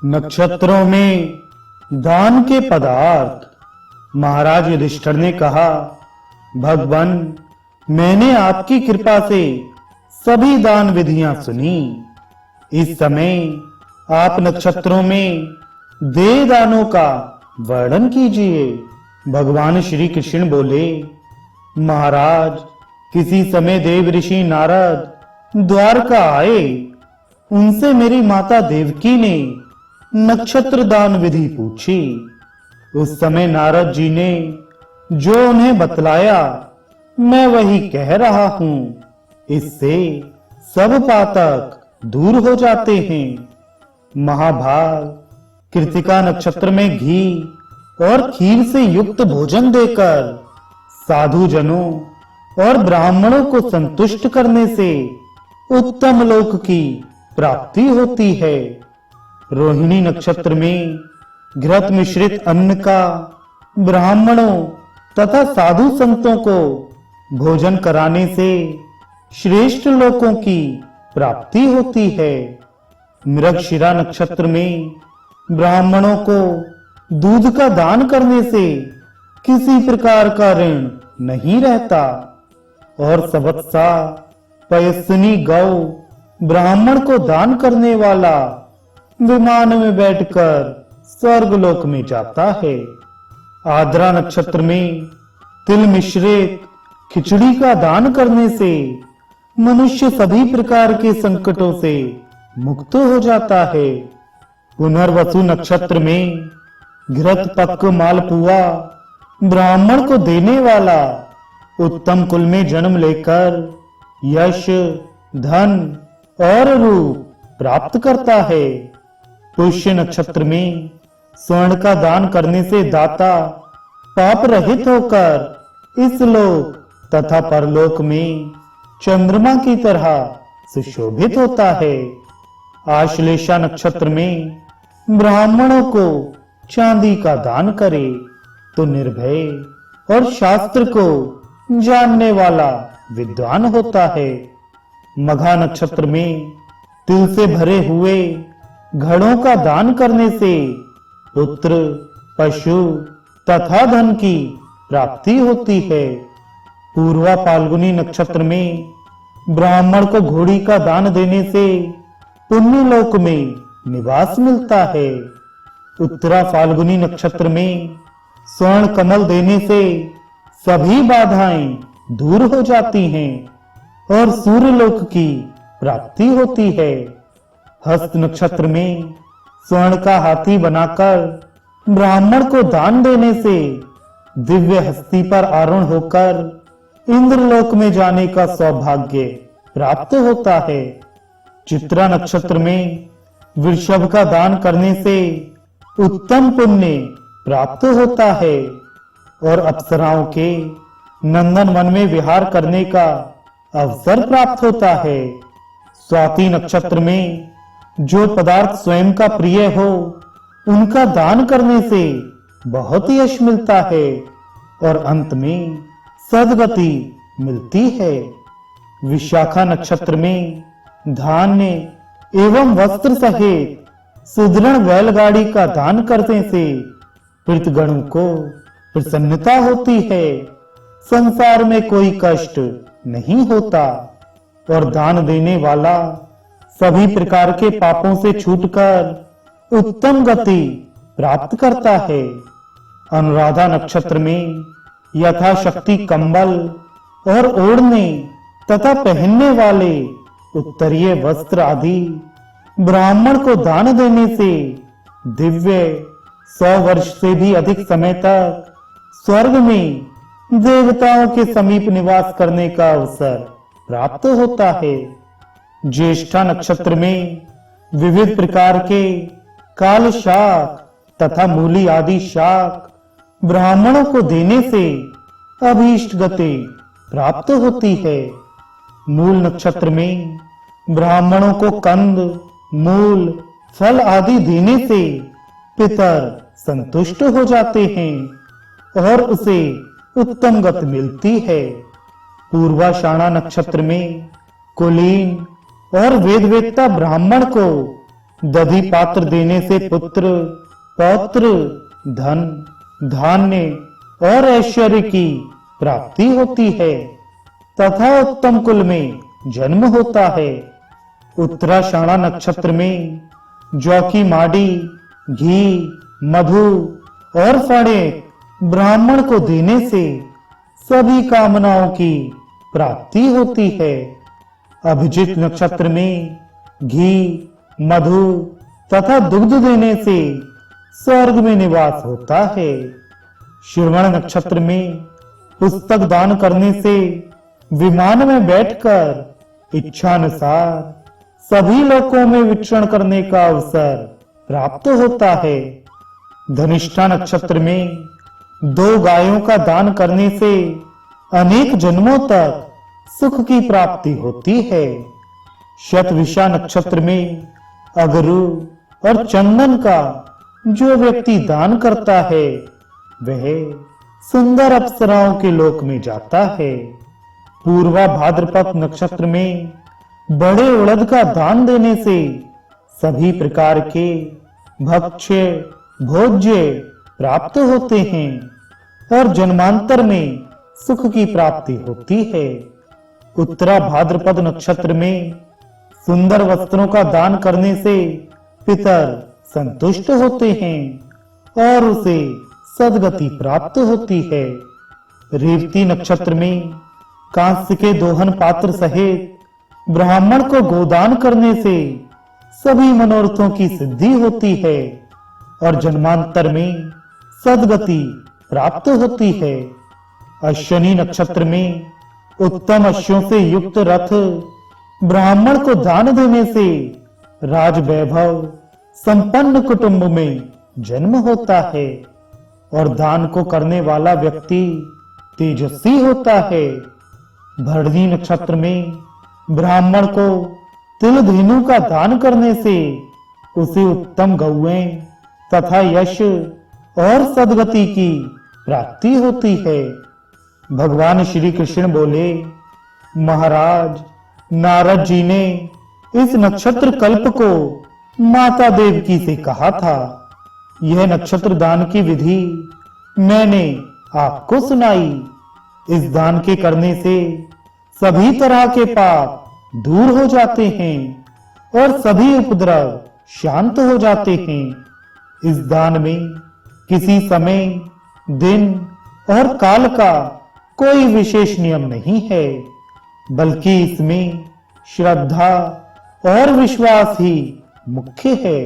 नक्षत्रों में दान के पदार्थ। महाराज युधिष्ठिर ने कहा, भगवान, मैंने आपकी कृपा से सभी दान विधियां सुनी। इस समय आप नक्षत्रों में दे दानों का वर्णन कीजिए। भगवान श्री कृष्ण बोले, महाराज, किसी समय देव ऋषि नारद द्वारका आए। उनसे मेरी माता देवकी ने नक्षत्र दान विधि पूछी। उस समय नारद जी ने जो उन्हें बतलाया, मैं वही कह रहा हूं। इससे सब पातक दूर हो जाते हैं। महाभाग, कृतिका नक्षत्र में घी और खीर से युक्त भोजन देकर साधु जनों और ब्राह्मणों को संतुष्ट करने से उत्तम लोक की प्राप्ति होती है। रोहिणी नक्षत्र में घृत मिश्रित अन्न का ब्राह्मणों तथा साधु संतों को भोजन कराने से श्रेष्ठ लोकों की प्राप्ति होती है। मृगशिरा नक्षत्र में ब्राह्मणों को दूध का दान करने से किसी प्रकार का ऋण नहीं रहता। और सवत्सा पयस्विनी गौ ब्राह्मण को दान करने वाला विमान में बैठकर स्वर्गलोक में जाता है। आद्रा नक्षत्र में तिल मिश्रित खिचड़ी का दान करने से मनुष्य सभी प्रकार के संकटों से मुक्त हो जाता है। पुनर्वसु नक्षत्र में घृत पक्व मालपुआ ब्राह्मण को देने वाला उत्तम कुल में जन्म लेकर यश, धन और रूप प्राप्त करता है। पुष्य नक्षत्र में स्वर्ण का दान करने से दाता पाप रहित होकर इस लोक तथा परलोक में चंद्रमा की तरह सुशोभित होता है। आश्लेषा नक्षत्र में ब्राह्मणों को चांदी का दान करे तो निर्भय और शास्त्र को जानने वाला विद्वान होता है। मघा नक्षत्र में तिल से भरे हुए घड़ों का दान करने से पुत्र, पशु तथा धन की प्राप्ति होती है। पूर्वा फाल्गुनी नक्षत्र में ब्राह्मण को घोड़ी का दान देने से पुण्य लोक में निवास मिलता है। उत्तरा फाल्गुनी नक्षत्र में स्वर्ण कमल देने से सभी बाधाएं दूर हो जाती हैं और सूर्यलोक की प्राप्ति होती है। हस्त नक्षत्र में स्वर्ण का हाथी बनाकर ब्राह्मण को दान देने से दिव्य हस्ती पर आरूढ़ होकर इंद्रलोक में जाने का सौभाग्य प्राप्त होता है। चित्रा नक्षत्र में वृषभ का दान करने से उत्तम पुण्य प्राप्त होता है और अप्सराओं के नंदन वन में विहार करने का अवसर प्राप्त होता है। स्वाति नक्षत्र में जो पदार्थ स्वयं का प्रिय हो उनका दान करने से बहुत यश मिलता है और अंत में सद्गति मिलती है। विशाखा नक्षत्र में धान्य एवं वस्त्र सहित सुदृढ़ बैलगाड़ी का दान करने से पितृगणों को प्रसन्नता होती है। संसार में कोई कष्ट नहीं होता और दान देने वाला सभी प्रकार के पापों से छूटकर उत्तम गति प्राप्त करता है। अनुराधा नक्षत्र में यथाशक्ति कंबल और ओढ़ने तथा पहनने वाले उत्तरीय वस्त्र आदि ब्राह्मण को दान देने से दिव्य 100 वर्ष से भी अधिक समय तक स्वर्ग में देवताओं के समीप निवास करने का अवसर प्राप्त होता है। ज्येष्ठा नक्षत्र में विविध प्रकार के काल शाक तथा मूली आदि शाक ब्राह्मणों को देने से अभीष्ट गति प्राप्त होती है। मूल नक्षत्र में ब्राह्मणों को कंद, मूल, फल आदि देने से पितर संतुष्ट हो जाते हैं और उसे उत्तम गति मिलती है। पूर्वाषाढ़ा नक्षत्र में कुलीन और वेदवेत्ता ब्राह्मण को दधि पात्र देने से पुत्र, पौत्र, धन, धान्य और ऐश्वर्य की प्राप्ति होती है तथा उत्तम कुल में जन्म होता है। उत्तराषाढ़ा नक्षत्र में जौ की माड़ी, घी, मधु और फड़े ब्राह्मण को देने से सभी कामनाओं की प्राप्ति होती है। अभिजित नक्षत्र में घी, मधु तथा दुग्ध देने से स्वर्ग में निवास होता है। श्रवण नक्षत्र में पुस्तक दान करने से विमान में बैठकर इच्छानुसार सभी लोकों में विचरण करने का अवसर प्राप्त होता है। धनिष्ठा नक्षत्र में 2 गायों का दान करने से अनेक जन्मों तक सुख की प्राप्ति होती है। शतविषा नक्षत्र में अगरू और चंदन का जो व्यक्ति दान करता है वह सुंदर अप्सराओं के लोक में जाता है। पूर्वा भाद्रपद नक्षत्र में बड़े उड़द का दान देने से सभी प्रकार के भक्ष्य भोज्य प्राप्त होते हैं और जन्मांतर में सुख की प्राप्ति होती है। उत्तरा भाद्रपद नक्षत्र में सुंदर वस्त्रों का दान करने से पितर संतुष्ट होते हैं और उसे सद्गति प्राप्त होती है। रेवती नक्षत्र में कांस्य के दोहन पात्र सहित ब्राह्मण को गोदान करने से सभी मनोरथों की सिद्धि होती है और जन्मांतर में सद्गति प्राप्त होती है। अश्विनी नक्षत्र में उत्तम अश्वों से युक्त रथ ब्राह्मण को दान देने से राज वैभव संपन्न कुटुंब में जन्म होता है और दान को करने वाला व्यक्ति तेजस्वी होता है। भरणी नक्षत्र में ब्राह्मण को तिल धेनु का दान करने से उसे उत्तम गौएं तथा यश और सद्गति की प्राप्ति होती है। भगवान श्री कृष्ण बोले, महाराज नारद जी ने इस नक्षत्र कल्प को माता देवकी से कहा था। यह नक्षत्र दान की विधि मैंने आपको सुनाई। इस दान के करने से सभी तरह के पाप दूर हो जाते हैं और सभी उपद्रव शांत हो जाते हैं। इस दान में किसी समय, दिन और काल का कोई विशेष नियम नहीं है, बल्कि इसमें श्रद्धा और विश्वास ही मुख्य है।